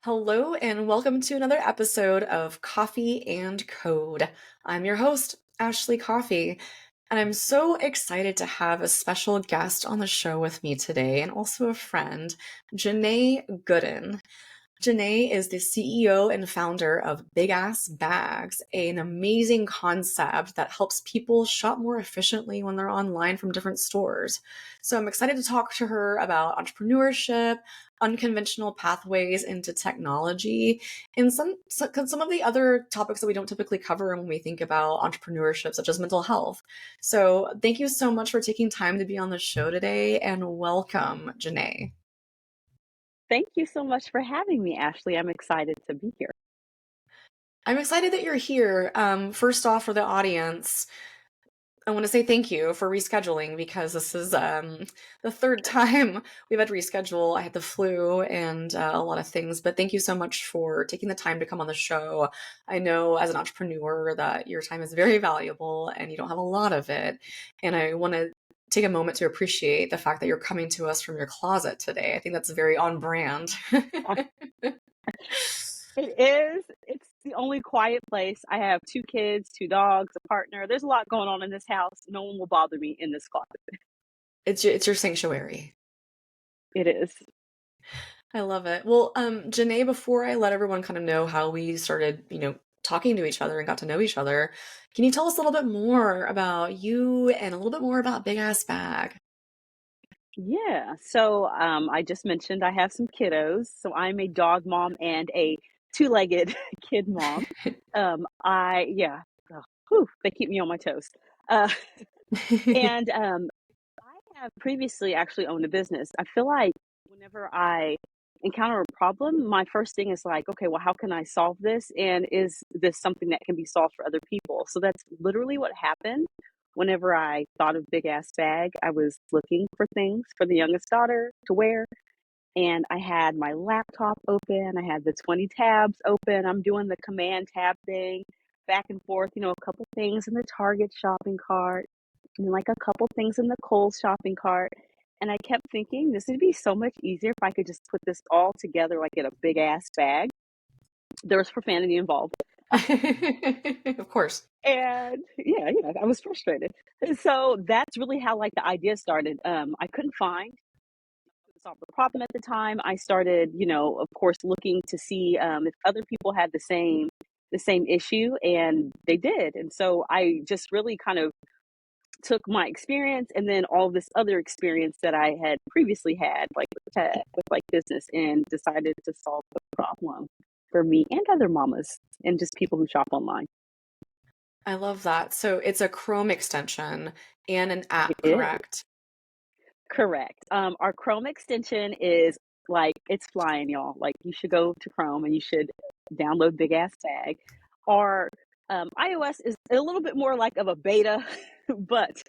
Hello, and welcome to another episode of Coffee and Code. I'm your host, Ashley Coffee, and I'm so excited to have a special guest on the show with me today, and also a friend, Jenae Goodin. Jenae is the CEO and founder of Big Ass Bags, an amazing concept that helps people shop more efficiently when they're online from different stores. So I'm excited to talk to her about entrepreneurship, unconventional pathways into technology, and some of the other topics that we don't typically cover when we think about entrepreneurship, such as mental health. So thank you so much for taking time to be on the show today, and welcome, Jenae. Thank you so much for having me, Ashley. I'm excited to be here. I'm excited that you're here. First off, for the audience, I want to say thank you for rescheduling because this is the third time we've had to reschedule. I had the flu and a lot of things, but thank you so much for taking the time to come on the show. I know as an entrepreneur that your time is very valuable and you don't have a lot of it. And I want to take a moment to appreciate the fact that you're coming to us from your closet today. I think that's very on brand. It is. It's the only quiet place. I have two kids, two dogs, a partner. There's a lot going on in this house. No one will bother me in this closet. It's your sanctuary. It is. I love it. Well, Janae, before I let everyone kind of know how we started, talking to each other and got to know each other, can you tell us a little bit more about you and a little bit more about Big Ass Bag? Yeah. I just mentioned I have some kiddos. So I'm a dog mom and a two-legged kid mom. Oh, they keep me on my toes. Uh, and I have previously actually owned a business. I feel like whenever I encounter a problem, my first thing is like, okay, well, how can I solve this? And is this something that can be solved for other people? So that's literally what happened. Whenever I thought of Big Ass Bag, I was looking for things for the youngest daughter to wear. And I had my laptop open, I had the 20 tabs open. I'm doing the command tab thing back and forth, a couple things in the Target shopping cart and like a couple things in the Kohl's shopping cart. And I kept thinking this would be so much easier if I could just put this all together like in a big ass bag. There was profanity involved. Of course. And yeah, I was frustrated. And so that's really how like the idea started. I couldn't find to solve the problem at the time. I started, of course, looking to see if other people had the same issue, and they did. And so I just really kind of took my experience and then all this other experience that I had previously had, like with tech, with like business, and decided to solve the problem for me and other mamas and just people who shop online. I love that. So it's a Chrome extension and an app, It is correct? correct. Our Chrome extension is like it's flying, y'all. Like you should go to Chrome and you should download Big Ass Tag. Our iOS is a little bit more like of a beta, but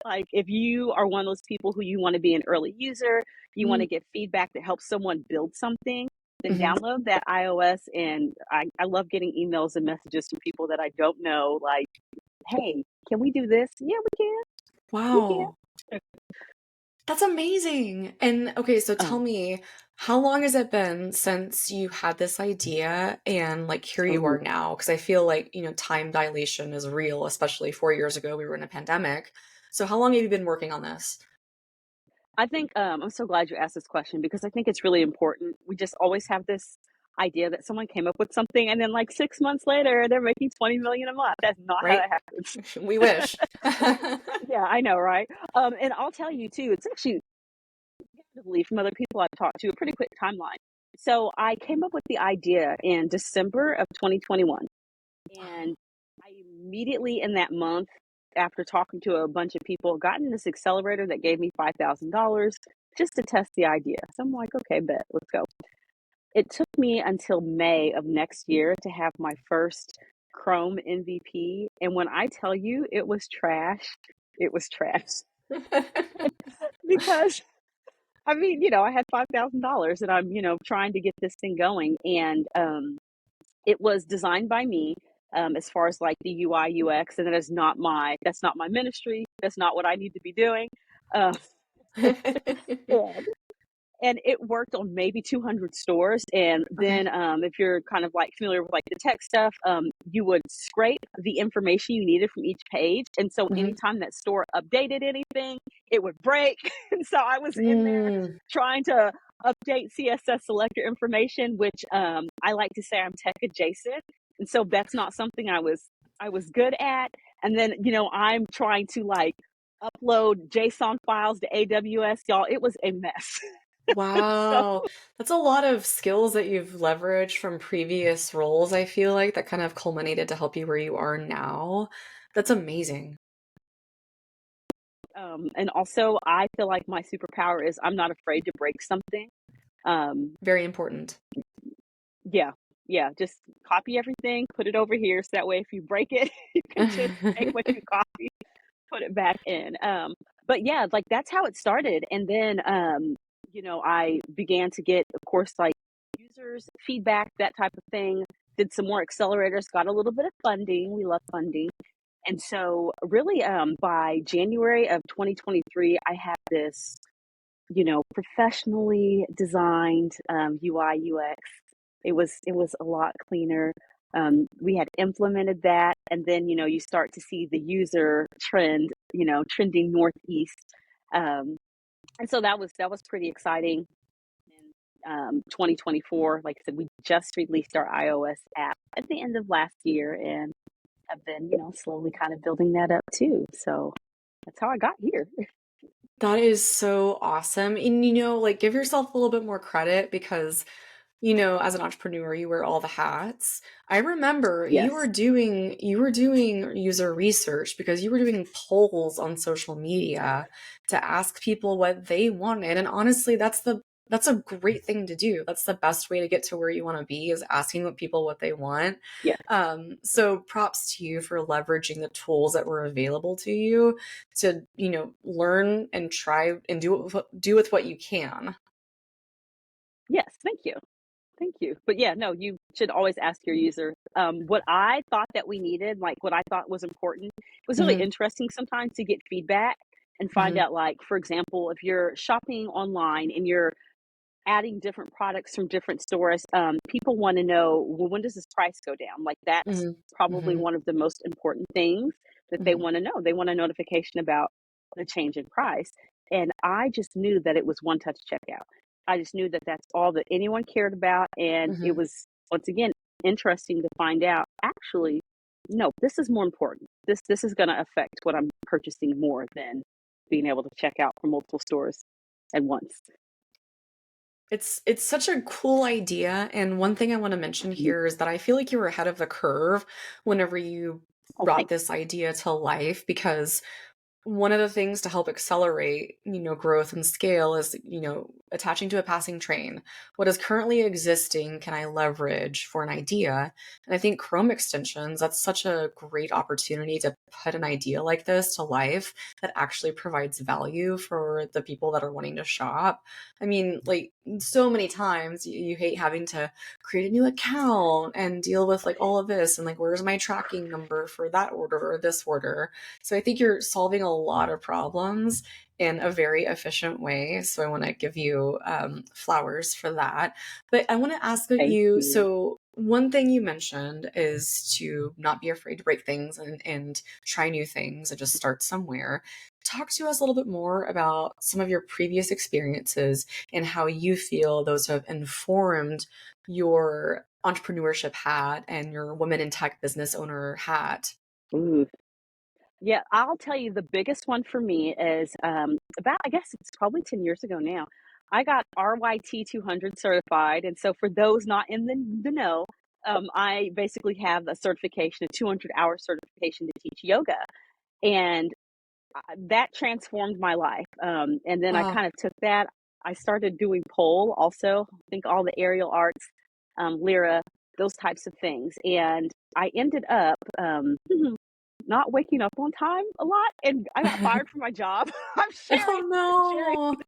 like if you are one of those people who you want to be an early user, you want to get feedback that helps someone build something, then Mm-hmm. download that iOS. And I love getting emails and messages from people that I don't know, like, hey, can we do this? Yeah, we can. We Wow. can. That's amazing. And okay, so tell Um, me, how long has it been since you had this idea and like here you are oh, now? Because I feel like, time dilation is real, especially 4 years ago, we were in a pandemic. So how long have you been working on this? I think I'm so glad you asked this question because I think it's really important. We just always have this idea that someone came up with something and then like 6 months later they're making 20 million a month. That's not how Right? that happens. We wish. Yeah, I know, right? And I'll tell you too, it's actually relatively from other people I've talked to a pretty quick timeline. So I came up with the idea in December of 2021. And I immediately in that month, after talking to a bunch of people, got in this accelerator that gave me $5,000 just to test the idea. So I'm like, okay, bet, let's go. It took me until May of next year to have my first Chrome MVP. And when I tell you it was trash because I mean, I had $5,000 and I'm, trying to get this thing going. And it was designed by me, as far as like the UI UX, and that's not my ministry. That's not what I need to be doing. Uh, and and it worked on maybe 200 stores. And Okay. then if you're kind of like familiar with like the tech stuff, you would scrape the information you needed from each page. And so Mhm. anytime that store updated anything, it would break. And so I was in there Mm. trying to update CSS selector information, which I like to say I'm tech adjacent. And so that's not something I was good at. And then, I'm trying to like upload JSON files to AWS, y'all. It was a mess. So, Wow. That's a lot of skills that you've leveraged from previous roles, I feel like, that kind of culminated to help you where you are now. That's amazing. and also I feel like my superpower is I'm not afraid to break something. Um, Very important. yeah, yeah, just copy everything, put it over here, so that way if you break it, you can just take what you copy, put it back in. But yeah, like that's how it started. And then, I began to get, of course, like users feedback, that type of thing. Did some more accelerators, got a little bit of funding. We love funding. And so, really, by January of 2023, I had this, professionally designed UI UX. It was a lot cleaner. We had implemented that, and then you start to see the user trend, trending northeast, and so that was pretty exciting. In 2024, like I said, we just released our iOS app at the end of last year, and have been, slowly kind of building that up too. So that's how I got here. That is so awesome. And like give yourself a little bit more credit because as an entrepreneur, you wear all the hats. I remember Yes. you were doing user research because you were doing polls on social media to ask people what they wanted. And honestly, that's a great thing to do. That's the best way to get to where you want to be is asking what they want. Yeah. So props to you for leveraging the tools that were available to you to, learn and try and do with what you can. Yes. Thank you. Thank you. But yeah, no, you should always ask your user. What I thought that we needed, like what I thought was important, it was really Hmm. interesting sometimes to get feedback and find Hmm. out, like, for example, if you're shopping online and you're adding different products from different stores, people want to know, well, when does this price go down? Like that's Hmm. probably Hmm. one of the most important things that they Hmm. want to know. They want a notification about the change in price. And I just knew that it was one touch checkout. I just knew that that's all that anyone cared about. And it Hmm. was, once again, interesting to find out actually, no, this is more important. This is going to affect what I'm purchasing more than being able to check out from multiple stores at once. It's such a cool idea, and one thing I wanna mention Mhm. here is that I feel like you were ahead of the curve whenever you Oh, brought thanks. this idea to life because one of the things to help accelerate, growth and scale is, attaching to a passing train. What is currently existing can I leverage for an idea? And I think Chrome extensions, that's such a great opportunity to put an idea like this to life that actually provides value for the people that are wanting to shop. I mean, like so many times you hate having to create a new account and deal with like all of this and like where's my tracking number for that order or this order. So I think you're solving a lot of problems in a very efficient way. So I want to give you flowers for that. But I want to ask Thank you you. so, one thing you mentioned is to not be afraid to break things and try new things and just start somewhere. Talk to us a little bit more about some of your previous experiences and how you feel those have informed your entrepreneurship hat and your women in tech business owner hat. Ooh. Yeah, I'll tell you the biggest one for me is about, I guess it's probably 10 years ago now. I got RYT 200 certified. And so, for those not in the know, I basically have a certification, a 200-hour certification to teach yoga. And that transformed my life. And then I Wow. kind of took that. I started doing pole also, I think all the aerial arts, lyra, those types of things. And I ended up not waking up on time a lot, and I got fired from my job. I'm sharing. Oh I'm sharing. no.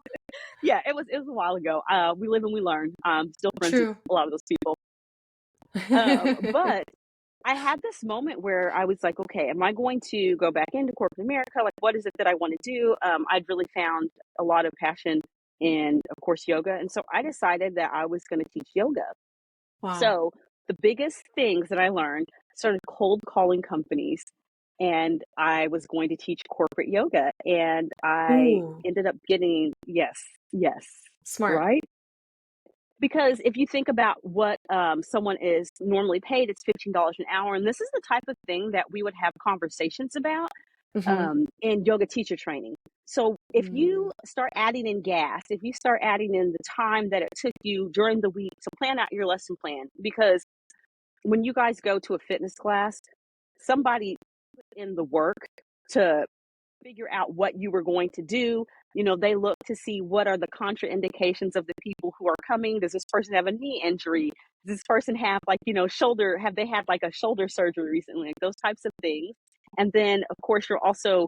Yeah, it was a while ago. We live and we learn. Still friends with True. a lot of those people. But I had this moment where I was like, okay, am I going to go back into corporate America? Like, what is it that I want to do? I'd really found a lot of passion and of course yoga. And so I decided that I was going to teach yoga. Wow. So the biggest things that I learned, started cold calling companies, and I was going to teach corporate yoga, and I Ooh, ended up getting, yes, yes, smart. right? Because if you think about what someone is normally paid, it's $15 an hour. And this is the type of thing that we would have conversations about Mhm. in yoga teacher training. So if Mm. you start adding in gas, if you start adding in the time that it took you during the week to plan out your lesson plan, because when you guys go to a fitness class, somebody put in the work to figure out what you were going to do. You know, they look to see what are the contraindications of the people who are coming. Does this person have a knee injury? Does this person have like, shoulder, have they had like a shoulder surgery recently? Like those types of things. And then of course you're also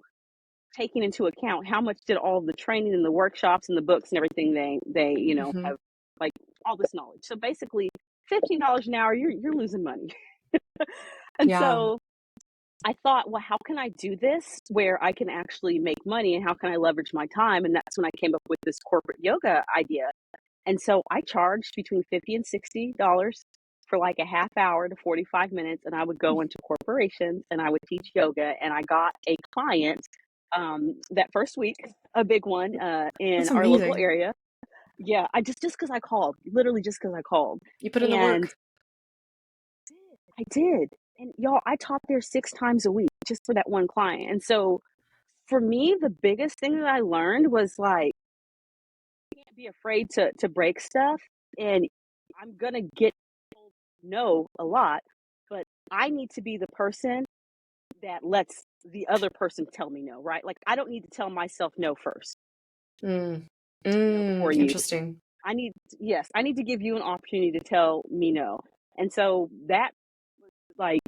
taking into account how much did all the training and the workshops and the books and everything they Mhm. have, like all this knowledge. So basically $15 an hour, you're losing money. And Yeah. so I thought, well, how can I do this where I can actually make money, and how can I leverage my time? And that's when I came up with this corporate yoga idea. And so I charged between 50 and $60 for like a half hour to 45 minutes. And I would go into corporations and I would teach yoga. And I got a client that first week, a big one in That's our local amazing. area. Yeah, I just because I called, literally just because I called. You put in the And work. I did. And y'all, I taught there 6 times a week just for that one client. And so for me, the biggest thing that I learned was like, can't be afraid to break stuff. And I'm gonna get no a lot, but I need to be the person that lets the other person tell me no, right? Like I don't need to tell myself no first, Mm. for Mm, you. interesting. I need, yes, I need to give you an opportunity to tell me no. And so that, like,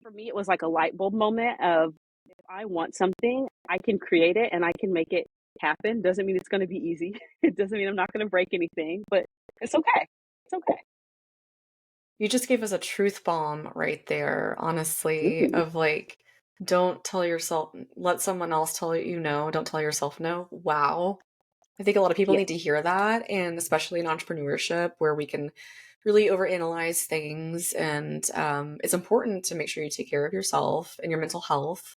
for me, it was like a light bulb moment of, if I want something, I can create it and I can make it happen. Doesn't mean it's going to be easy. It doesn't mean I'm not going to break anything, but it's okay. It's okay. You just gave us a truth bomb right there, honestly, Ooh, of like, don't tell yourself, let someone else tell you no, don't tell yourself no. Wow. I think a lot of people yeah. need to hear that, and especially in entrepreneurship, where we can really overanalyze things. And it's important to make sure you take care of yourself and your mental health,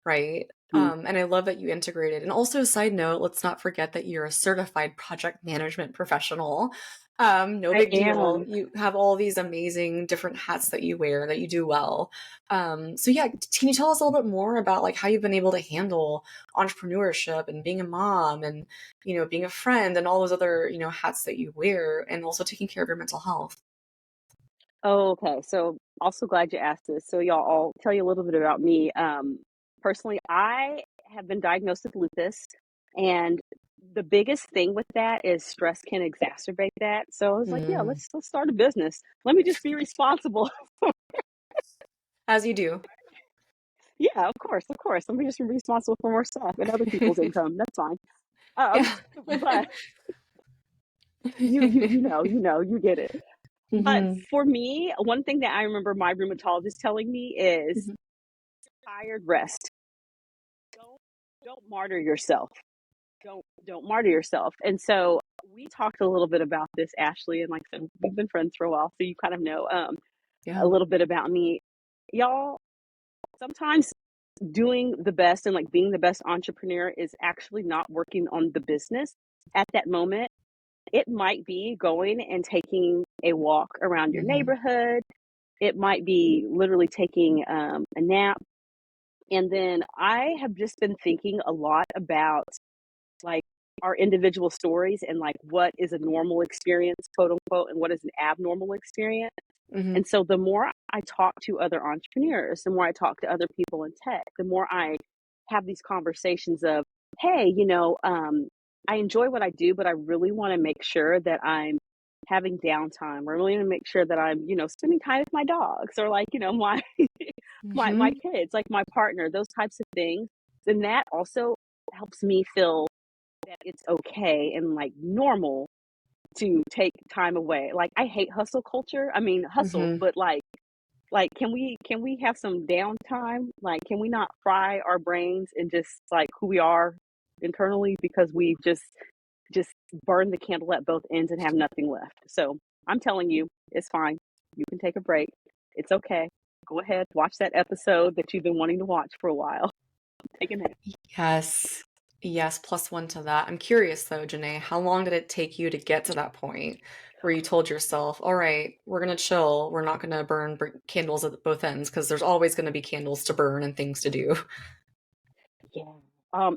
right? Mm, And I love that you integrated. And also, side note, let's not forget that you're a certified project management professional. No I big deal. am. You have all these amazing different hats that you wear that you do well. So yeah, can you tell us a little bit more about like how you've been able to handle entrepreneurship and being a mom and being a friend and all those other hats that you wear, and also taking care of your mental health? Oh, okay. So also glad you asked this. So y'all, I'll tell you a little bit about me. Personally, I have been diagnosed with lupus, and the biggest thing with that is stress can exacerbate that. So I was like, yeah, Mm. let's start a business. Let me just be responsible. As you do. Yeah, of course, of course. Let me just be responsible for more stuff and other people's income. That's fine. Um, Yeah. but you get it. But Hmm. for me, one thing that I remember my rheumatologist telling me is, tired, rest. Don't don't martyr yourself. Don't martyr yourself. And so we talked a little bit about this, Ashley, and like I said, we've been friends for a while, so you kind of know a Yeah. little bit about me. Y'all, sometimes doing the best and like being the best entrepreneur is actually not working on the business at that moment. It might be going and taking a walk around your Hmm. neighborhood. It might be literally taking a nap. And then I have just been thinking a lot about like our individual stories and like what is a normal experience, quote unquote, and what is an abnormal experience. Hmm. And so the more I talk to other entrepreneurs, the more I talk to other people in tech, the more I have these conversations of, hey, I enjoy what I do, but I really want to make sure that I'm having downtime. I really want to make sure that I'm, spending time with my dogs or like, my my Hmm. kids, like my partner, those types of things. Then that also helps me feel that it's okay and like normal to take time away. Like I hate hustle culture. I mean hustle, Hmm. but like can we have some downtime? Like can we not fry our brains and just like who we are internally because we just just burn the candle at both ends and have nothing left. So I'm telling you, it's fine. You can take a break. It's okay. Go ahead, watch that episode that you've been wanting to watch for a while. Take a nap. Yes. Yes, plus one to that. I'm curious though, Jenae, how long did it take you to get to that point where you told yourself, all right, we're gonna chill. We're not gonna burn candles at both ends because there's always gonna be candles to burn and things to do. Yeah.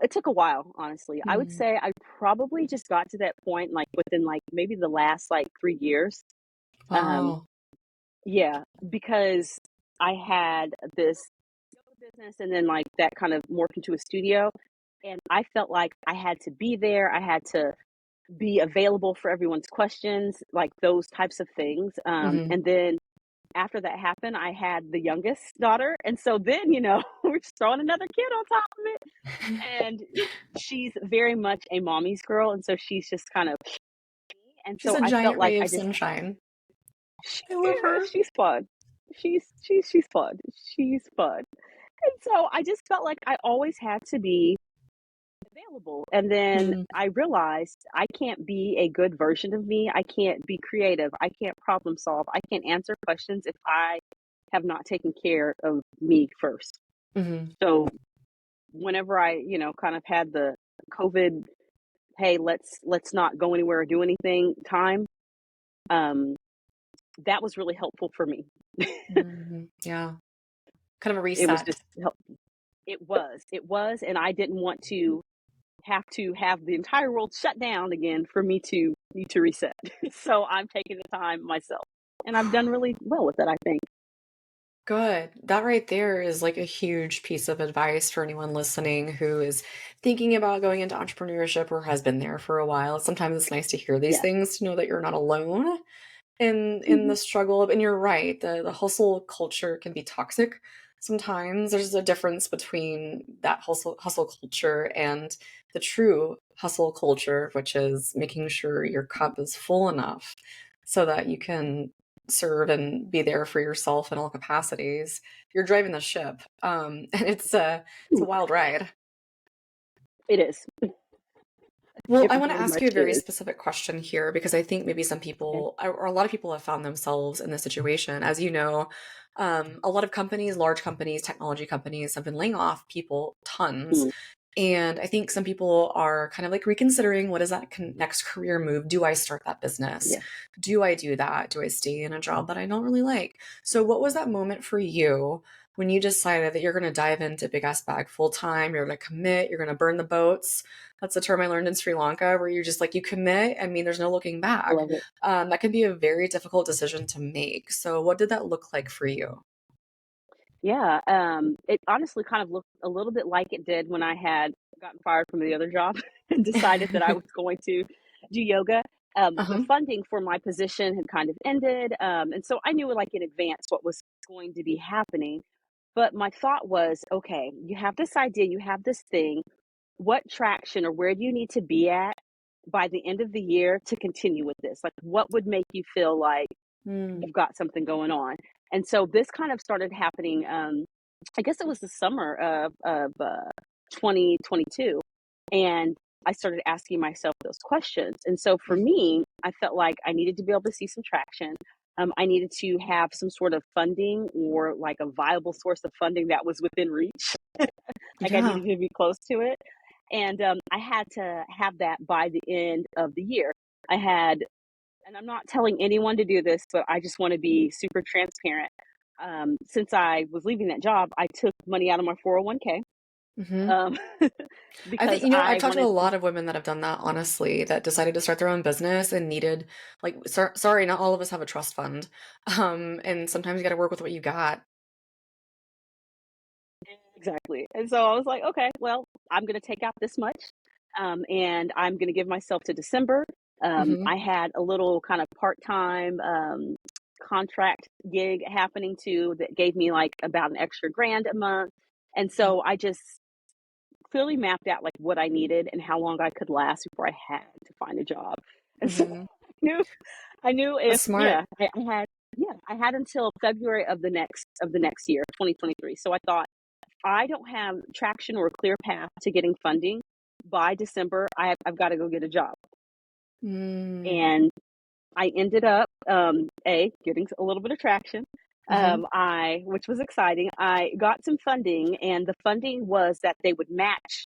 It took a while, honestly. I would Mm. say I probably just got to that point like within like maybe the last like 3 years. Um, Wow. yeah, because I had this business and then like that kind of morphed into a studio. And I felt like I had to be there. I had to be available for everyone's questions, like those types of things. Hmm. And then after that happened, I had the youngest daughter. And so then, we're just throwing another kid on top of it. And she's very much a mommy's girl. And so she's just kind of, and She's so a I felt giant like ray of I just, sunshine. she, I love her. she's fun. She's fun. She's fun. And so I just felt like I always had to be available. And then Mm, I realized I can't be a good version of me. I can't be creative. I can't problem solve. I can't answer questions if I have not taken care of me first. hmm. So whenever I, kind of had the COVID, hey, let's not go anywhere or do anything time, um, that was really helpful for me. Hmm. Yeah. Kind of a It was reset. just help. It was, and I didn't want to have the entire world shut down again for me to need to reset. So I'm taking the time myself. And I've done really well with it, I think. Good. That right there is like a huge piece of advice for anyone listening who is thinking about going into entrepreneurship or has been there for a while. Sometimes it's nice to hear these Yeah. things to know that you're not alone in Hmm. the struggle. And you're right, the hustle culture can be toxic. Sometimes there's a difference between that hustle culture and the true hustle culture, which is making sure your cup is full enough so that you can serve and be there for yourself in all capacities. You're driving the ship, and it's a wild ride. It is. Well, It I want to very ask much you a very is. specific question here because I think maybe some Okay. people, or a lot of people, have found themselves in this situation. As you know, a lot of companies, large companies, technology companies, have been laying off people tons. Mm, And I think some people are kind of like reconsidering, what is that next career move? Do I start that business? yeah. Do I do that? Do I stay in a job that I don't really like? So, what was that moment for you when you decided that you're going to dive into Big Ass Bag full time? You're going to commit, you're going to burn the boats. That's a term I learned in Sri Lanka, where you're just like, you commit. I mean, there's no looking I back. love it. That can be a very difficult decision to make. So, what did that look like for you? Yeah. It honestly kind of looked a little bit like it did when I had gotten fired from the other job and decided that I was going to do yoga. The Uh-huh. funding for my position had kind of ended. And so I knew like in advance what was going to be happening. But my thought was, okay, you have this idea, you have this thing. What traction or where do you need to be at by the end of the year to continue with this? Like, what would make you feel like Mm, you've got something going on? And so this kind of started happening. I guess it was the summer of 2022, and I started asking myself those questions. And so for mhm. me, I felt like I needed to be able to see some traction. I needed to have some sort of funding or like a viable source of funding that was within reach. Like I Yeah. needed to be close to it. And I had to have that by the end of the year. I had, and I'm not telling anyone to do this, but I just want to be super transparent. Since I was leaving that job, I took money out of my 401k Hmm. um, I think, because I've I talked to a wanted to. lot of women that have done that, honestly, that decided to start their own business and needed, like, sorry, not all of us have a trust fund. And sometimes you got to work with what you got. Exactly. And so I was like, okay, well, I'm going to take out this much and I'm going to give myself to December. Hmm. I had a little kind of part time contract gig happening too that gave me like about an extra grand a month. And so I just clearly mapped out like what I needed and how long I could last before I had to find a job. And so Hmm. knew I knew That's if smart. I had until February of the next year, 2023. So I thought I don't have traction or a clear path to getting funding by December. I've got to go get a job. Mm. And I ended up, getting a little bit of traction. Mhm. Which was exciting. I got some funding, and the funding was that they would match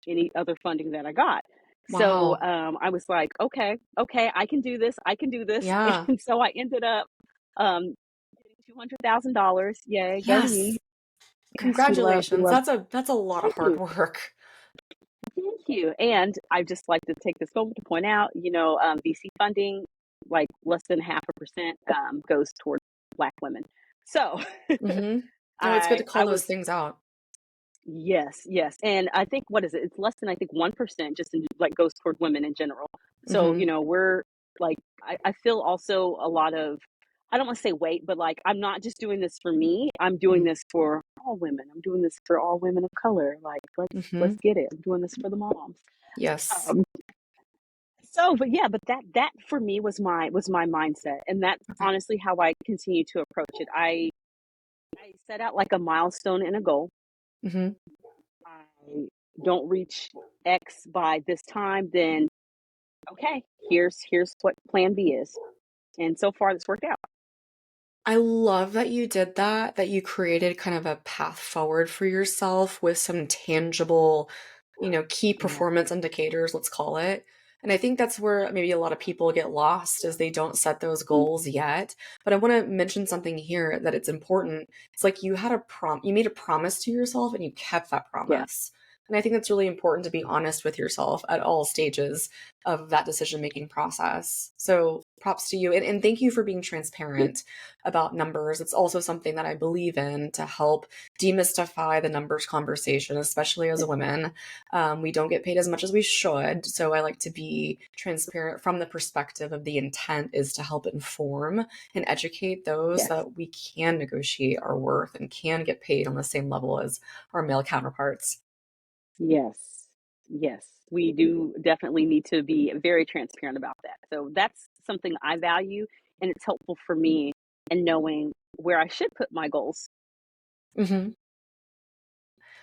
any other funding that I got. So Wow. I was like, okay, I can do this. I can do this. Yeah. And so I ended up getting $200,000. Yay, go me. Yes. Yes, we Congratulations. love. That's a lot of Thank hard you. work. Thank you. And I just like to take this moment to point out, VC funding, like less than 0.5% goes towards Black women. So Mhm. No, it's good to I call those was. things out. Yes, yes, and I think what is it? It's less than, I think, 1% just in, like, goes toward women in general. So, Mhm. we're like, I feel also a lot of, I don't want to say weight, but like I'm not just doing this for me. I'm doing Mhm. this for all women. I'm doing this for all women of color. Like let's Mhm. get it. I'm doing this for the moms. Yes. Um, but yeah, but that for me was my mindset, and that's Okay. honestly how I continue to approach it. I set out like a milestone and a goal. Mhm. I don't reach X by this time, then okay, here's what plan B is. And so far it's worked out. I love that you did that, that you created kind of a path forward for yourself with some tangible, key Yeah. performance indicators, let's call it. And I think that's where maybe a lot of people get lost is they don't set those Mm, goals yet. But I want to mention something here that it's important. It's like you made a promise to yourself and you kept that yeah. promise. And I think that's really important to be honest with yourself at all stages of that decision making process. So props to you. And thank you for being transparent about numbers. It's also something that I believe in to help demystify the numbers conversation, especially as a woman. We don't get paid as much as we should. So I like to be transparent from the perspective of the intent is to help inform and educate those Yes. that we can negotiate our worth and can get paid on the same level as our male counterparts. Yes. Yes. We do definitely need to be very transparent about that. So that's something I value, and it's helpful for me in knowing where I should put my goals. Mhm.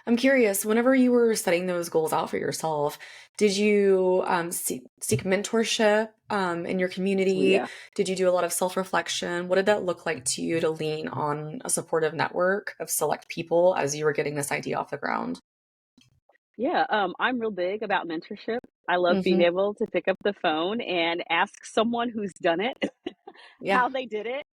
I'm curious, whenever you were setting those goals out for yourself, did you seek mentorship in your Oh community? yeah. Did you do a lot of self reflection? What did that look like to you to lean on a supportive network of select people as you were getting this idea off the ground? Yeah, I'm real big about mentorship. I love being Hmm. able to pick up the phone and ask someone who's done it Yeah, how they did it,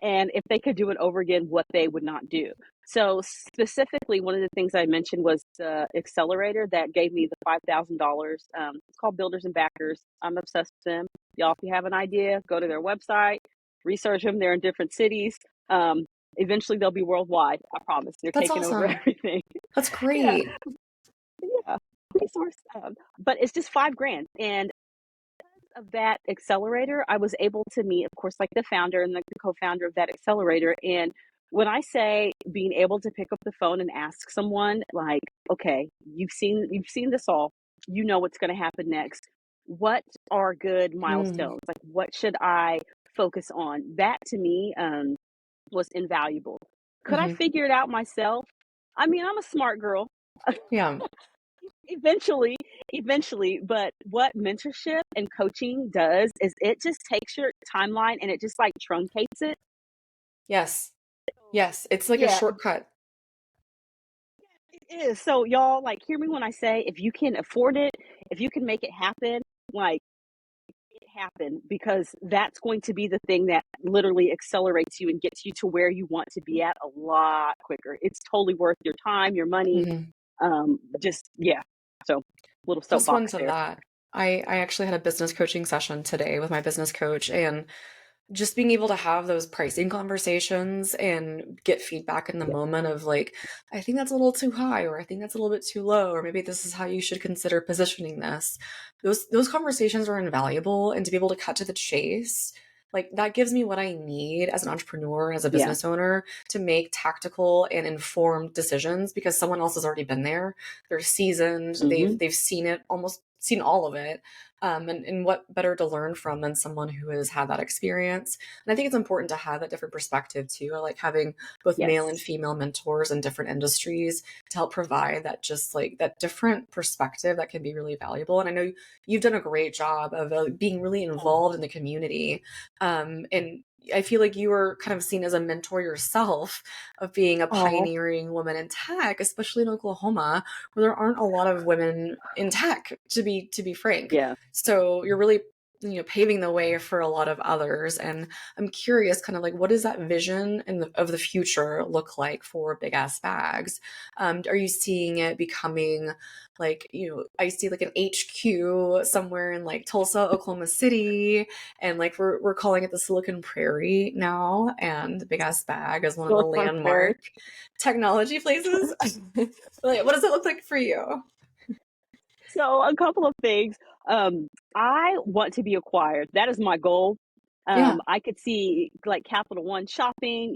and if they could do it over again, what they would not do. So specifically, one of the things I mentioned was the accelerator that gave me the $5,000. It's called Builders and Backers. I'm obsessed with them. Y'all, if you have an idea, go to their website, research them. They're in different cities. Eventually, they'll be worldwide. I promise. They're that's taking over awesome. everything. That's Yeah, great. yeah. Resource, but it's just 5 grand, and of that accelerator, I was able to meet, of course, like the founder and the co-founder of that accelerator. And when I say being able to pick up the phone and ask someone, like, okay, you've seen this all, you know what's going to happen next. What are good Mm, milestones? Like, what should I focus on? That to me was invaluable. Could I hmm. figure it out myself? I mean, I'm a smart girl. Yeah. Eventually, eventually, but what mentorship and coaching does is it just takes your timeline and it just, like, truncates it. Yes. So Yes. It's like a yeah, shortcut. it is. So y'all, like, hear me when I say if you can afford it, if you can make it happen, like, it happen, because that's going to be the thing that literally accelerates you and gets you to where you want to be at a lot quicker. It's totally worth your time, your money, Hmm. just yeah. So, little Plus one soapbox to there. that. I actually had a business coaching session today with my business coach, and just being able to have those pricing conversations and get feedback in the Yeah. moment of like, I think that's a little too high, or I think that's a little bit too low, or maybe this is how you should consider positioning this. Those conversations are invaluable, and to be able to cut to the chase, like that gives me what I need as an entrepreneur, as a Yeah. business owner, to make tactical and informed decisions because someone else has already been there. They're seasoned, Mhm. they've seen it almost seen all of it. And what better to learn from than someone who has had that experience. And I think it's important to have that different perspective too. I like having both male and Yes. female mentors in different industries to help provide that, just like that different perspective that can be really valuable. And I know you've done a great job of being really Oh, involved in the community. And I feel like you were kind of seen as a mentor yourself of being a oh, pioneering woman in tech, especially in Oklahoma, where there aren't a lot of women in tech, to be frank. yeah. So you're really, paving the way for a lot of others. And I'm curious, kind of like, what does that vision of the future look like for Big Ass Bags? Are you seeing it becoming like, I see like an HQ somewhere in like Tulsa, Oklahoma City, and like we're calling it the Silicon Prairie now, and the Big Ass Bag is one of the Silicon Prairie. landmark technology places. Like, what does it look like for you? So a couple of things. I want to be acquired. That is my goal. Yeah. I could see like Capital One shopping,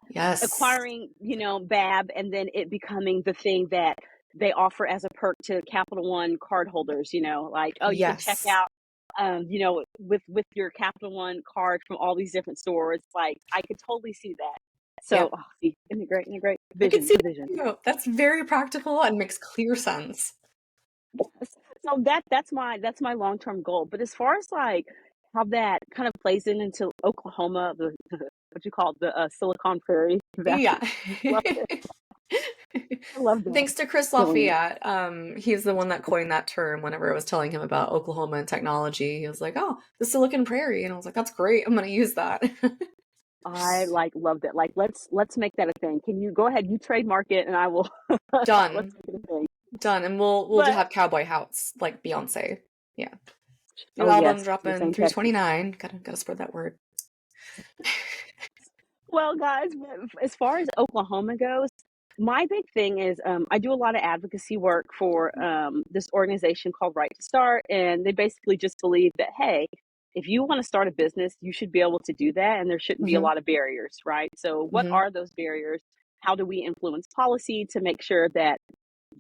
Yes. acquiring, BAB, and then it becoming the thing that they offer as a perk to Capital One cardholders, like, oh, you can check Yes. out, with your Capital One card from all these different stores. Like, I could totally see that. So, Yep. oh, see, isn't it great? I can Vision, see the vision. that too. That's very practical and makes clear sense. So that's my long term goal. But as far as like how that kind of plays into Oklahoma, the what you call the Silicon Prairie Valley, Yeah. I love it. I love that. Thanks to Chris Killing it. Lafayette. He's the one that coined that term whenever I was telling him about Oklahoma and technology. He was like, oh, the Silicon Prairie. And I was like, that's great. I'm going to use that. I like loved it. Like let's make that a thing. Can you go ahead? You trademark it, and I will. Let's Done. make it a thing. Done. And we'll just But have cowboy hats like Beyonce. Yeah. New oh album yes, yes, dropping ain't that true? 329. Gotta spread that word. Well, guys, as far as Oklahoma goes, my big thing is I do a lot of advocacy work for this organization called Right to Start, and they basically just believe that hey, if you want to start a business, you should be able to do that, and there shouldn't be a Hmm. lot of barriers, right? So, what Hmm. are those barriers? How do we influence policy to make sure that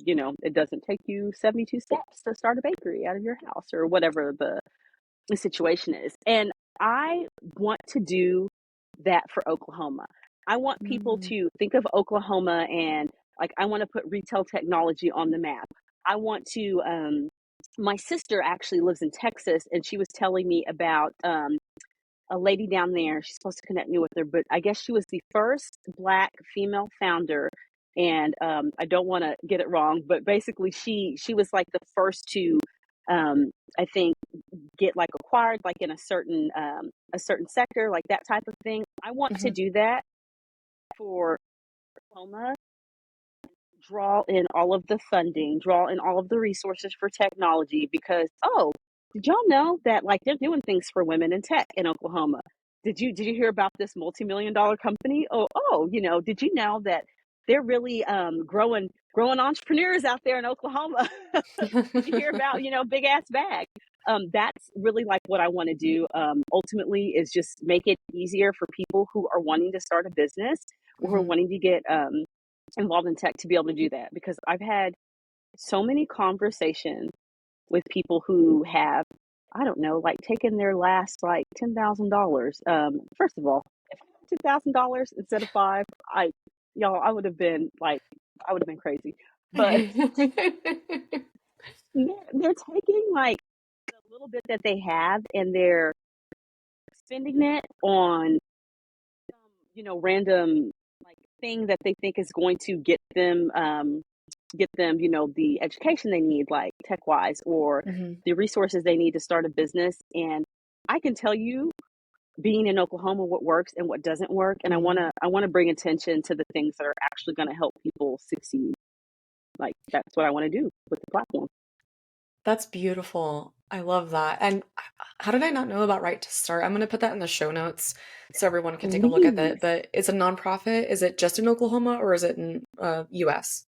it doesn't take you 72 steps to start a bakery out of your house or whatever the situation is? And I want to do that for Oklahoma. I want people Mm. to think of Oklahoma and like I want to put retail technology on the map. I want to my sister actually lives in Texas and she was telling me about a lady down there. She's supposed to connect me with her, but I guess she was the first Black female founder. And I don't want to get it wrong, but basically she was like the first to I think get like acquired like in a certain sector, like that type of thing. I want to Hmm. do that for Oklahoma, draw in all of the funding, draw in all of the resources for technology because did y'all know that like they're doing things for women in tech in Oklahoma? Did you hear about this multi-million dollar company? Did you know that they're really growing entrepreneurs out there in Oklahoma? Did you hear about, Big Ass Bag? That's really like what I want to do. Ultimately, is just make it easier for people who are wanting to start a business or who are Hmm. wanting to get involved in tech to be able to do that. Because I've had so many conversations with people who have, I don't know, like taken their last like $10,000. First of all, if I had $10,000 instead of five, I would have been like, I would have been crazy. But they're taking like the little bit that they have and they're spending it on some, random like thing that they think is going to get them, the education they need, like tech wise, or Hmm. the resources they need to start a business. And I can tell you, being in Oklahoma, what works and what doesn't work. And I Hmm. wanna I wanna bring attention to the things that are actually gonna help people succeed. Like that's what I want to do with the platform. That's beautiful. I love that. And how did I not know about Right to Start? I'm going to put that in the show notes so everyone can take a look at that. Please. But it's a nonprofit. Is it just in Oklahoma or is it in US?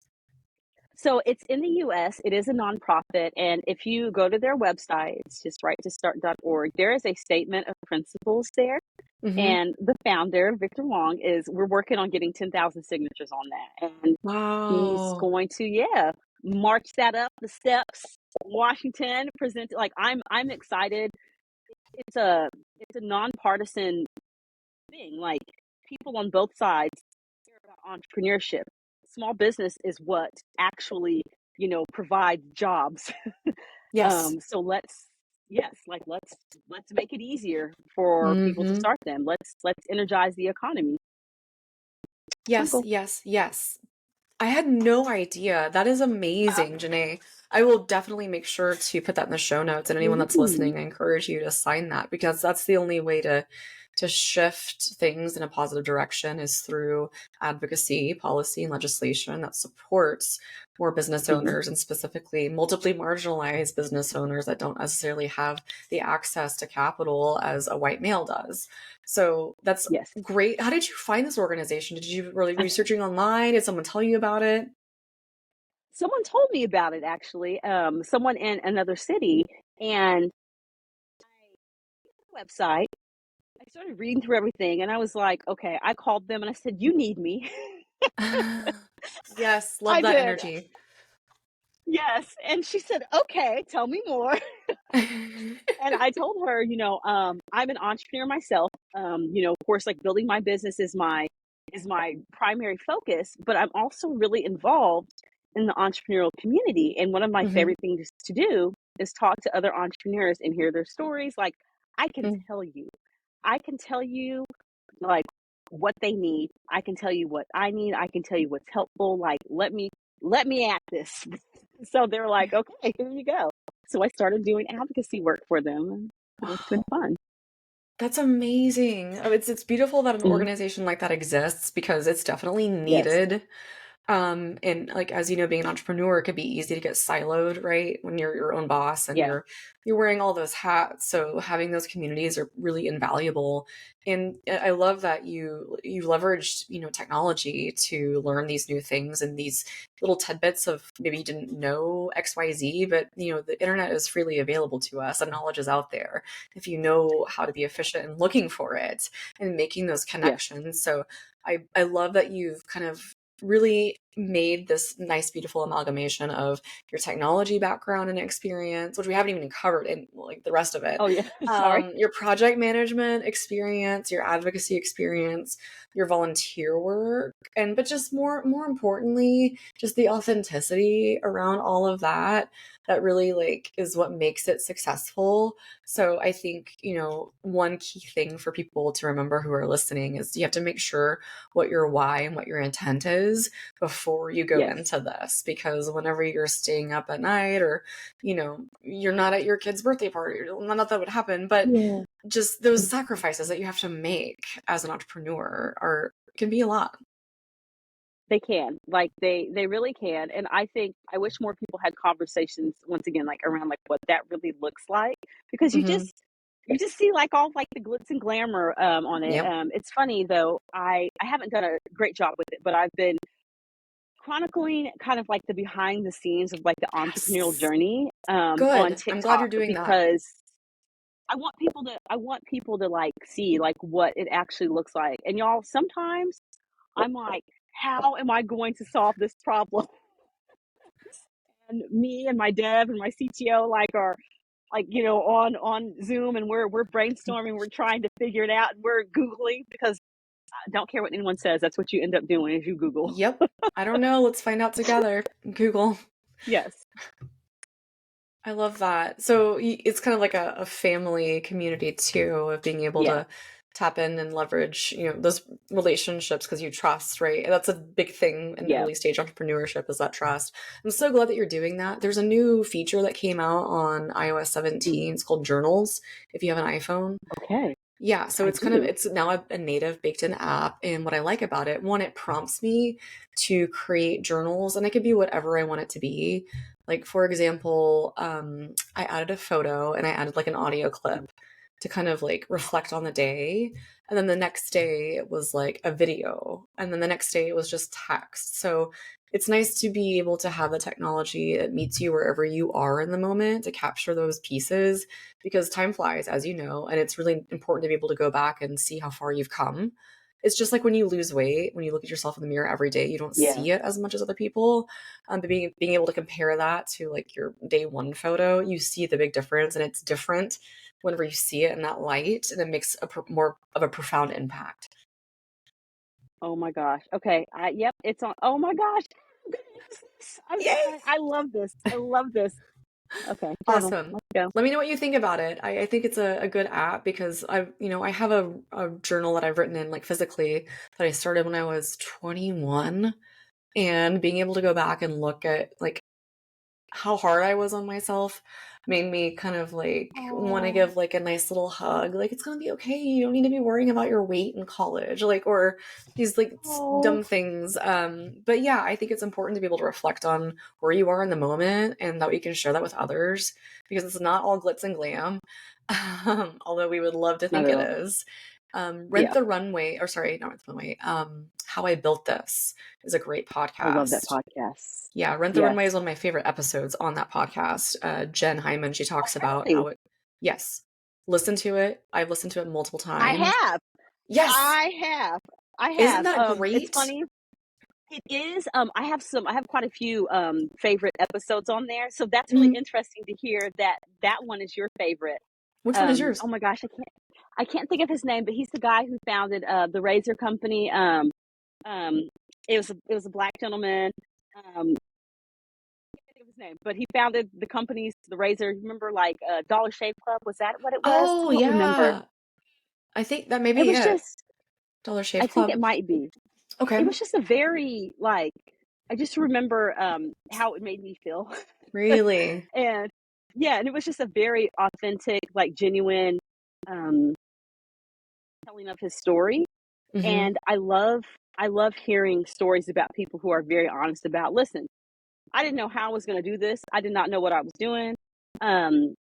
So it's in the US. It is a nonprofit. And if you go to their website, it's just righttostart.org, there is a statement of principles there. Hmm. And the founder, Victor Wong, we're working on getting 10,000 signatures on that. And he's Wow. going to, yeah, march that up the steps Washington present like I'm excited. It's a it's a nonpartisan thing. Like people on both sides care about entrepreneurship. Small business is what actually, provides jobs. Yes. So let's yes, like let's make it easier for people to Mm-hmm. start them. Let's energize the economy. My Yes, goal. yes, yes. I had no idea. That is amazing, Jenae. I will definitely make sure to put that in the show notes. And anyone that's Ooh, listening, I encourage you to sign that because that's the only way to shift things in a positive direction is through advocacy, policy, and legislation that supports more business mhm, owners and specifically multiply marginalized business owners that don't necessarily have the access to capital as a white male does. So that's yes. great. How did you find this organization? Did you really researching online? Did someone tell you about it? Someone told me about it actually. Someone in another city, and website. I started reading through everything, and I was like, okay. I called them and I said, "You need me." Yes, love I that did. energy. Yes, and she said, "Okay, tell me more." And I told her, I'm an entrepreneur myself. Of course, like building my business is my primary focus, but I'm also really involved in the entrepreneurial community. And one of my Mhm. favorite things to do is talk to other entrepreneurs and hear their stories. Like I can Mm. tell you, I can tell you like what they need. I can tell you what I need. I can tell you what's helpful. Like let me at this. So they're like, okay, here you go. So I started doing advocacy work for them, and it's been fun. That's amazing. Oh, it's beautiful that an Mhm. organization like that exists because it's definitely Yes. needed. And like as you know, being an entrepreneur, it could be easy to get siloed, right? When you're your own boss and Yeah. you're wearing all those hats. So having those communities are really invaluable. And I love that you leveraged, technology to learn these new things and these little tidbits of maybe you didn't know XYZ, but the internet is freely available to us. And knowledge is out there if you know how to be efficient in looking for it and making those Yes. connections. So I love that you've kind of really made this nice, beautiful amalgamation of your technology background and experience, which we haven't even covered in like the rest of it. Oh, yeah. Sorry. Your project management experience, your advocacy experience, your volunteer work, and but just more importantly, just the authenticity around all of that. That really like is what makes it successful. So I think, one key thing for people to remember who are listening is you have to make sure what your why and what your intent is before you go Yes. into this. Because whenever you're staying up at night or, you're not at your kid's birthday party, not that would happen, but Yeah. just those sacrifices that you have to make as an entrepreneur are can be a lot. They can. Like they really can. And I think I wish more people had conversations once again, like around like what that really looks like. Because you Hmm. just you just see like all like the glitz and glamour on it. Yep. It's funny though, I haven't done a great job with it, but I've been chronicling kind of like the behind the scenes of like the entrepreneurial Yes. journey on Good. I'm glad TikTok you're doing that. because I want people to like see like what it actually looks like. And y'all, sometimes I'm like, how am I going to solve this problem? And me and my dev and my CTO like are like on Zoom, and we're brainstorming, we're trying to figure it out, and we're googling because I don't care what anyone says, that's what you end up doing is you Google. Yep. I don't know. Let's find out together. Google. Yes. I love that. So it's kind of like a family community too, of being able Yeah. to tap in and leverage, those relationships because you trust, right? And that's a big thing in Yeah. early stage entrepreneurship is that trust. I'm so glad that you're doing that. There's a new feature that came out on iOS Mm. 17. It's called Journals if you have an iPhone. Okay. Yeah, so I do. it's now a native baked in app. And what I like about it, one, it prompts me to create journals and it could be whatever I want it to be. Like, for example, I added a photo and I added like an audio clip to kind of like reflect on the day. And then the next day it was like a video. And then the next day it was just text. So it's nice to be able to have the technology that meets you wherever you are in the moment to capture those pieces because time flies, as you know, and it's really important to be able to go back and see how far you've come it's just like when you lose weight, when you look at yourself in the mirror every day, you don't Yeah. see it as much as other people. But being able to compare that to like your day one photo, you see the big difference, and it's different whenever you see it in that light, and it makes more of a profound impact. Oh my gosh. Okay. Yep, it's on. Oh my gosh. I'm gonna use this. Yay! I love this. I love this. Okay, journal. Awesome. Let's go. Let me know what you think about it. I think it's a good app because I have a journal that I've written in like physically that I started when I was 21, and being able to go back and look at like how hard I was on myself made me kind of like want to Oh, give like a nice little hug. Like, it's gonna be okay. You don't need to be worrying about your weight in college, like, or these like oh, dumb things. But yeah, I think it's important to be able to reflect on where you are in the moment, and that we can share that with others, because it's not all glitz and glam. Although we would love to not think at it all. is. Rent Yeah, the Runway, or sorry, not Rent the Runway. How I Built This is a great I love that podcast. podcast. Yeah, Rent the Yes. Runway is one of my favorite episodes on that podcast. Jen Hyman, she Oh, talks about really? how it, yes, listen to it. I've listened to it multiple I times. have. Yes, I have. I isn't have. that It's great? funny. It is. I have quite a few favorite episodes on there. So that's really Mhm. interesting to hear that that one is your favorite. Which one is yours? Oh my gosh, I can't think of his name, but he's the guy who founded the razor company. Um, it was a black gentleman. I can't think of his name, but he founded the companies, the razor. Remember, like Dollar Shave Club? Was that what it was? Oh I don't remember. yeah, I think that may It be was it. just. Dollar I Shave think Club. it might be. It Okay, was just a very like. I just remember how it made me feel, really. and yeah, and it was just a very authentic, like genuine um, telling of his story. Hmm. And I love hearing stories about people who are very honest about. Listen, I didn't know how I was going to do this. I did not know what I was doing. Um,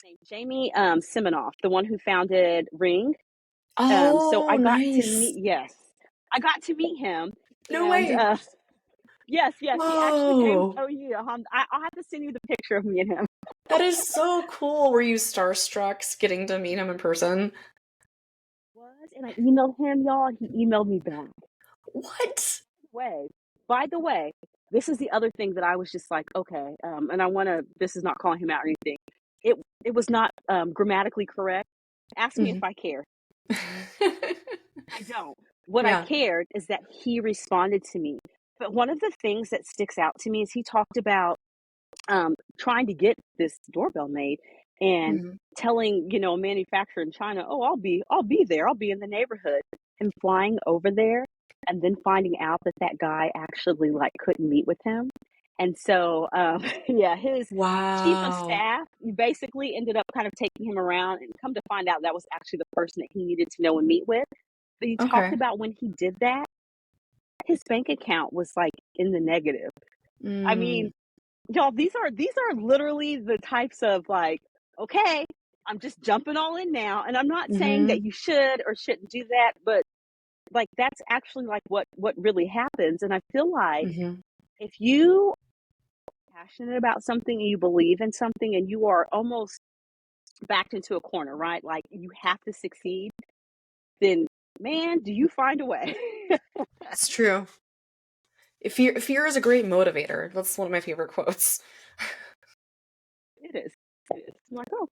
named Jamie Siminoff, the one who founded Ring. So Oh, I got to nice. meet. Yes, I got to meet him, No and way. yes, yes, he actually came. Whoa, Oh yeah, I'll have to send you the picture of me and him. that is so cool. Were you starstruck getting to meet him in person? Was and I emailed him, y'all. And he emailed me back. What? Way. By the way, this is the other thing that I was just like, okay, and I want to. This is not calling him out or anything. It was not grammatically correct. Ask me if Mhm. I care. I don't. What I Yeah. cared is that he responded to me. But one of the things that sticks out to me is he talked about trying to get this doorbell made and Mhm. telling a manufacturer in China, "Oh, I'll be there. I'll be in the neighborhood." And flying over there, and then finding out that that guy actually like couldn't meet with him, and so yeah, his chief of Wow. staff basically ended up kind of taking him around, and come to find out that was actually the person that he needed to know and meet with. But he talked Okay. about when he did that, his bank account was like in the negative. I mean, Mm. y'all, these are literally the types of like, okay, I'm just jumping all in now, and I'm not saying that Mhm. you should or shouldn't do that, but like that's actually like what really happens. And I feel like Mhm. if you are passionate about something and you believe in something and you are almost backed into a corner, right? Like you have to succeed, then man, do you find a way? It's true. Fear is a great motivator. That's one of my favorite quotes. It is. It is. I'm like, oh,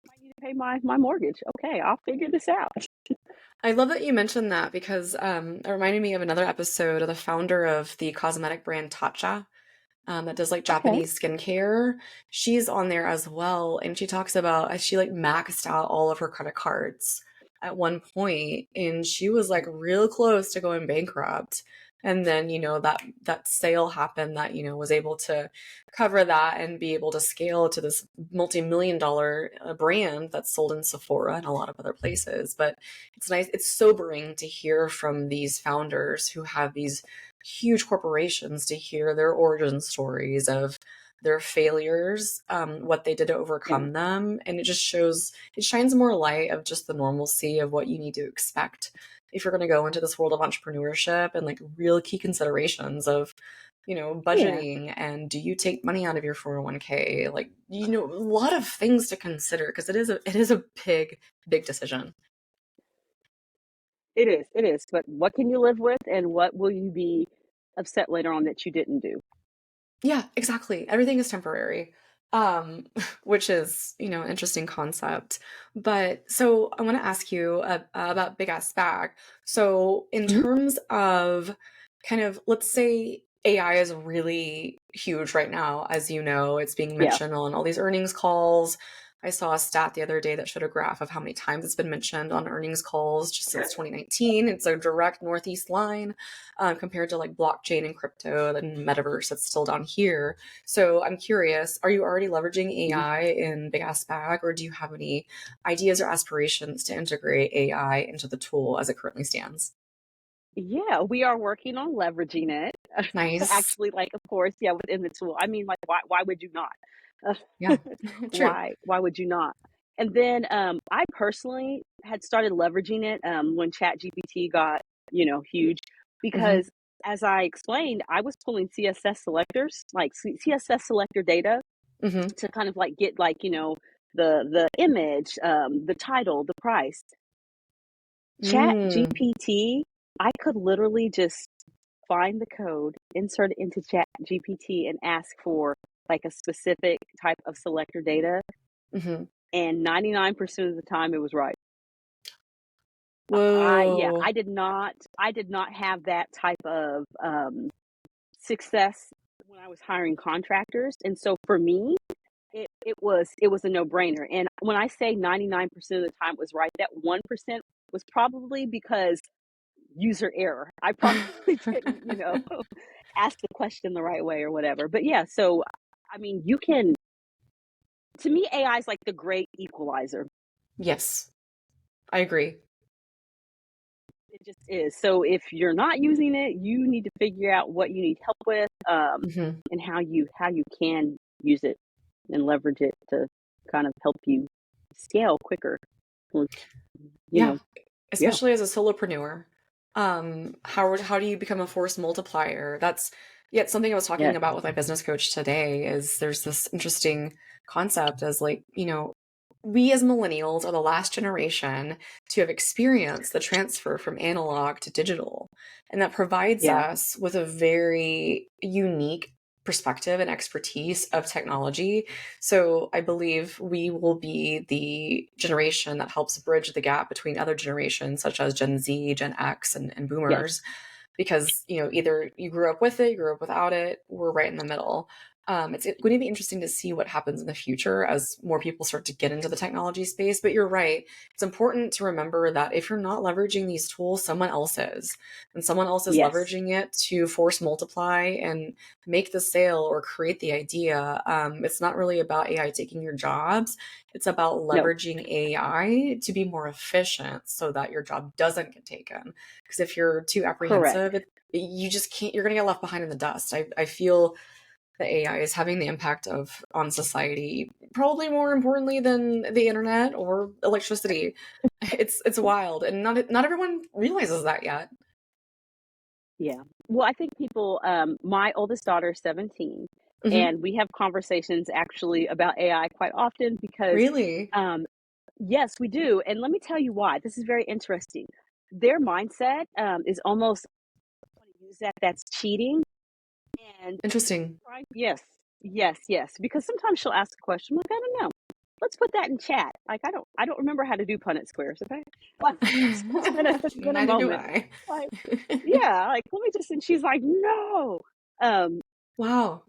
I might need to pay my mortgage. Okay, I'll figure this out. I love that you mentioned that because it reminded me of another episode of the founder of the cosmetic brand Tatcha, that does like Okay. Japanese skincare. She's on there as well, and she talks about she like maxed out all of her credit cards at one point, and she was like real close to going bankrupt. And then that sale happened that was able to cover that and be able to scale to this multi-million dollar brand that's sold in Sephora and a lot of other places. But it's nice, it's sobering to hear from these founders who have these huge corporations, to hear their origin stories of their failures, what they did to Yeah. overcome them. And it shines more light of just the normalcy of what you need to expect if you're going to go into this world of entrepreneurship, and like real key considerations of, Yeah. budgeting, and do you take money out of your 401k? Like, a lot of things to consider, because it is a big, big decision. It is. But what can you live with, and what will you be upset later on that you didn't do? Yeah, exactly. Everything is temporary. Which is, an interesting concept. But so I want to ask you about Big Ass Bag. So in Mhm. terms of kind of, let's say AI is really huge right now, as you know, it's being Yeah. mentioned on all these earnings calls. I saw a stat the other day that showed a graph of how many times it's been mentioned on earnings calls just since 2019. It's a direct northeast line compared to like blockchain and crypto and metaverse that's still down here. So I'm curious, are you already leveraging Mhm. AI in Big Ass Bag, or do you have any ideas or aspirations to integrate AI into the tool as it currently stands? Yeah, we are working on leveraging it. Nice. Actually, like, of course, yeah, within the tool. I mean, like, why would you not? Yeah. True. Why would you not? And then, I personally had started leveraging it, when ChatGPT got, huge, Hmm. because as I explained, I was pulling CSS selectors, like CSS selector data Hmm. to kind of like get like, the image, the title, the price. Chat Mm. GPT, I could literally just find the code, insert it into Chat GPT, and ask for like a specific type of selector data. Hmm. And 99% of the time it was right. Yeah, Whoa. I did not have that type of success when I was hiring contractors. And so for me, it was a no-brainer. And when I say 99% of the time it was right, that 1% was probably because user error. I probably didn't, ask the question the right way or whatever. But yeah, so I mean, you can to me AI is like the great equalizer. Yes, I agree. It just is. So if you're not using it, you need to figure out what you need help with, Hmm. and how you can use it and leverage it to kind of help you scale quicker. Or, you Yeah, know, yeah, especially as a solopreneur. How do you become a force multiplier? That's yet something I was yeah, talking about with my business coach today is there's this interesting concept as like, we as millennials are the last generation to have experienced the transfer from analog to digital. And that provides yeah, us with a very unique perspective and expertise of technology. So I believe we will be the generation that helps bridge the gap between other generations, such as Gen Z, Gen X, and yes, boomers, because either you grew up with it, you grew up without it, we're right in the middle. It's going to be interesting to see what happens in the future as more people start to get into the technology space. But you're right. It's important to remember that if you're not leveraging these tools, someone else is. And someone else is yes, leveraging it to force multiply and make the sale or create the idea. It's not really about AI taking your jobs. It's about no, leveraging AI to be more efficient so that your job doesn't get taken. Because if you're too correct. apprehensive, you just can't, you're going to get left behind in the dust. I feel that AI is having the impact of on society probably more importantly than the internet or electricity. It's wild, and not everyone realizes that yet. Yeah. Well, I think people, my oldest daughter is 17, Hmm. and we have conversations actually about AI quite often because, Really um, yes, we do. And let me tell you why. This is very interesting. Their mindset is almost want to use that's cheating. And interesting. right, yes, yes, yes. Because sometimes she'll ask a question, like, I don't know. Let's put that in chat. Like I don't remember how to do Punnett squares, okay? Like, it's been a Neither do moment. I. Like, yeah, like let me just and she's like, no. Um, Wow.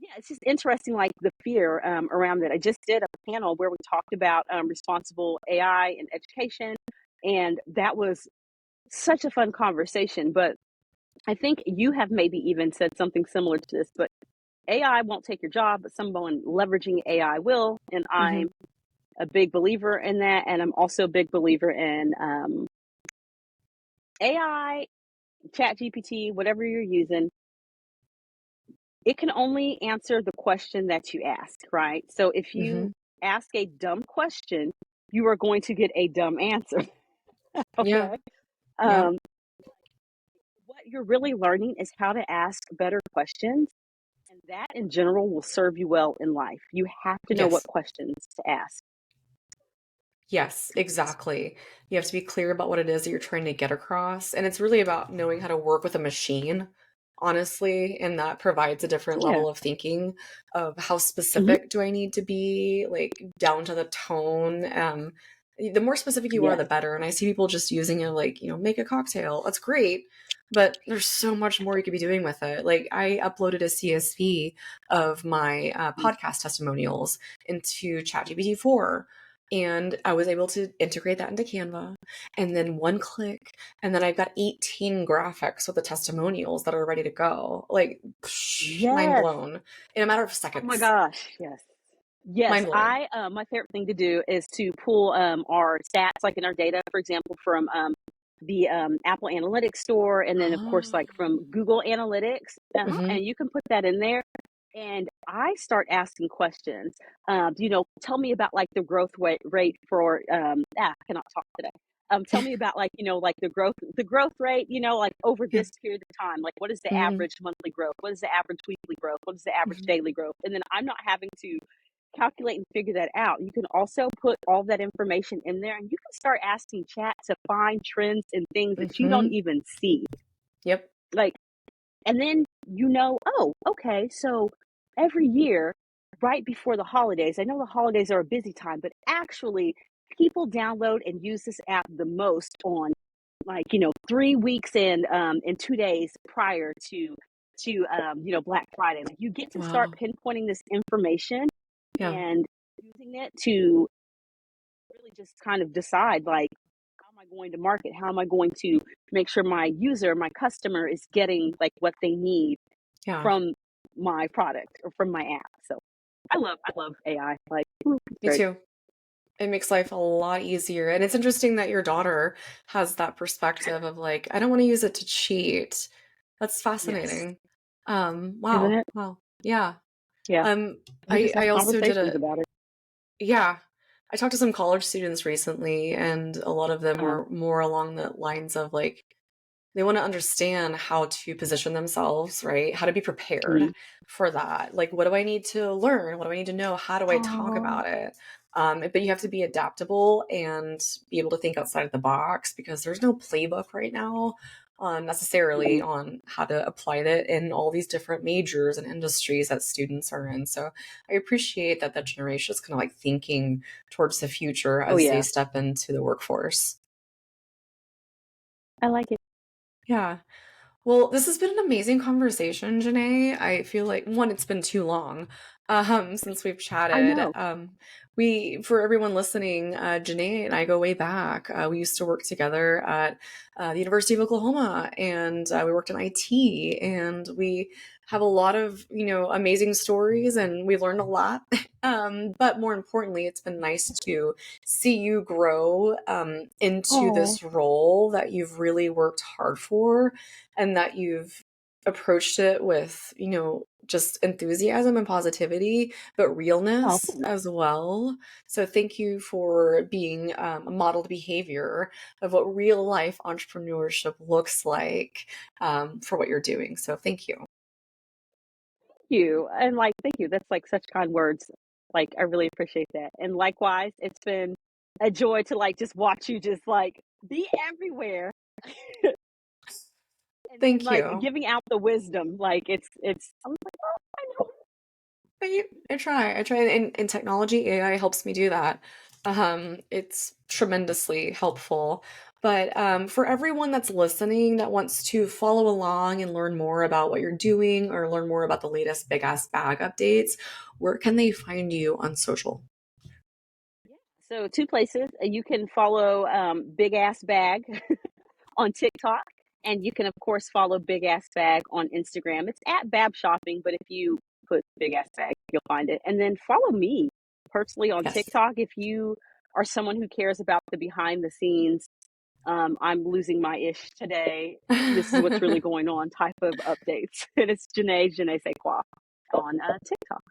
yeah, it's just interesting, like the fear around it. I just did a panel where we talked about responsible AI in education, and that was such a fun conversation. But I think you have maybe even said something similar to this, but AI won't take your job, but someone leveraging AI will. And Hmm. I'm a big believer in that. And I'm also a big believer in AI, Chat GPT, whatever you're using. It can only answer the question that you ask, right? So if you Hmm. ask a dumb question, you are going to get a dumb answer. Yeah. Okay. Yeah. Um, what you're really learning is how to ask better questions. And that in general will serve you well in life. You have to know what Yes. questions to ask. Yes, exactly. You have to be clear about what it is that you're trying to get across, and it's really about knowing how to work with a machine, honestly, and that provides a different Yeah. level of thinking of how Hmm. specific do I need to be, like down to the tone. The more specific you are, Yes. the better. And I see people just using it like, make a cocktail. That's great, but there's so much more you could be doing with it. Like I uploaded a CSV of my podcast testimonials into ChatGPT 4, and I was able to integrate that into Canva, and then one click, and then I've got 18 graphics with the testimonials that are ready to go. Like, psh, mind Yes. blown in a matter of Oh my seconds. gosh. Yes. Yes, Mind blowing. I my favorite thing to do is to pull our stats, like in our data, for example, from the Apple Analytics store, and then of course like Oh. from Google Analytics, Hmm. and you can put that in there. And I start asking questions. Tell me about like the growth rate for I cannot talk today. Tell me about like like the growth rate, like over Yeah. this period of time. Like what is the Hmm. average monthly growth? What is the average weekly growth? What is the average Hmm. daily growth? And then I'm not having to calculate and figure that out. You can also put all that information in there, and you can start asking chat to find trends and things that you don't Hmm. even see. Yep. Like, and then oh, okay, so every year, right before the holidays, I know the holidays are a busy time, but actually, people download and use this app the most on like 3 weeks and 2 days prior to Black Friday. Like you get to start Wow. pinpointing this information Yeah. and using it to really just kind of decide like how am I going to market? How am I going to make sure my user, my customer is getting like what they need Yeah. from my product or from my app. So I love AI. Like it's Me great. too. It makes life a lot easier. And it's interesting that your daughter has that perspective of like, I don't want to use it to cheat. That's Yes. fascinating. Isn't Wow. it? Wow. Yeah. Yeah. Um, We just have I also did conversations a, about it. yeah. I talked to some college students recently, and a lot of them Uh, were more along the lines of like, they want to understand how to position themselves, right? How to be prepared mm. for that. Like, what do I need to learn? What do I need to know? How do I talk Oh, about it? But you have to be adaptable and be able to think outside of the box, because there's no playbook right now necessarily mm-mm. on how to apply it in all these different majors and industries that students are in. So I appreciate that that generation is kind of like thinking towards the future Oh as they yeah. step into the workforce. I like it. Yeah. Well, this has been an amazing conversation, Jenae. I feel like one, it's been too long since we've I chatted. know. For everyone listening, Jenae and I go way back. We used to work together at the University of Oklahoma, and we worked in IT, and we have a lot of amazing stories, and we've learned a lot. But more importantly, it's been nice to see you grow into Oh, this role that you've really worked hard for, and that you've approached it with, just enthusiasm and positivity, but oh, realness as well. So thank you for being a modeled behavior of what real life entrepreneurship looks like for what you're doing. So thank you. you. And like, thank you. That's like such kind words. Like, I really appreciate that. And likewise, it's been a joy to like just watch you just like be everywhere and Thank like you. giving out the wisdom. Like it's I was like, oh, I know. I try. I try, and in technology, AI helps me do that. It's tremendously helpful. But for everyone that's listening that wants to follow along and learn more about what you're doing, or learn more about the latest big ass bag updates, where can they find you on social? Yeah. So two places. You can follow Big Ass Bag on TikTok. And you can, of course, follow Big Ass Bag on Instagram. It's at BAB Shopping, but if you put Big Ass Bag, you'll find it. And then follow me personally on Yes. TikTok if you are someone who cares about the behind the scenes. I'm losing my ish today. This is what's really going on type of updates. And it's Jenae Say Quoi on TikTok.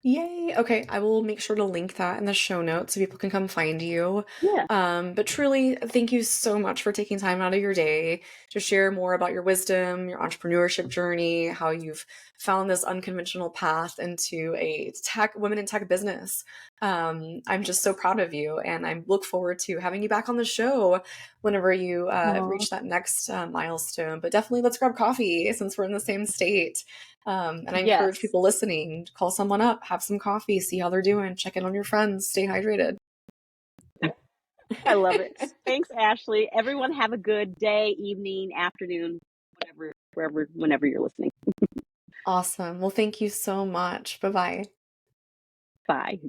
Yay. Okay, I will make sure to link that in the show notes so people can come find you. Yeah. But truly, thank you so much for taking time out of your day to share more about your wisdom, your entrepreneurship journey, how you've found this unconventional path into a tech women in tech business. I'm just so proud of you, and I look forward to having you back on the show whenever you Oh, reach that next milestone. But definitely, let's grab coffee since we're in the same state. And I encourage yes. people listening, call someone up, have some coffee, see how they're doing, check in on your friends, stay hydrated. I love it. Thanks, Ashley. Everyone have a good day, evening, afternoon, whatever, wherever, whenever you're listening. Awesome. Well, thank you so much. Bye bye. Bye.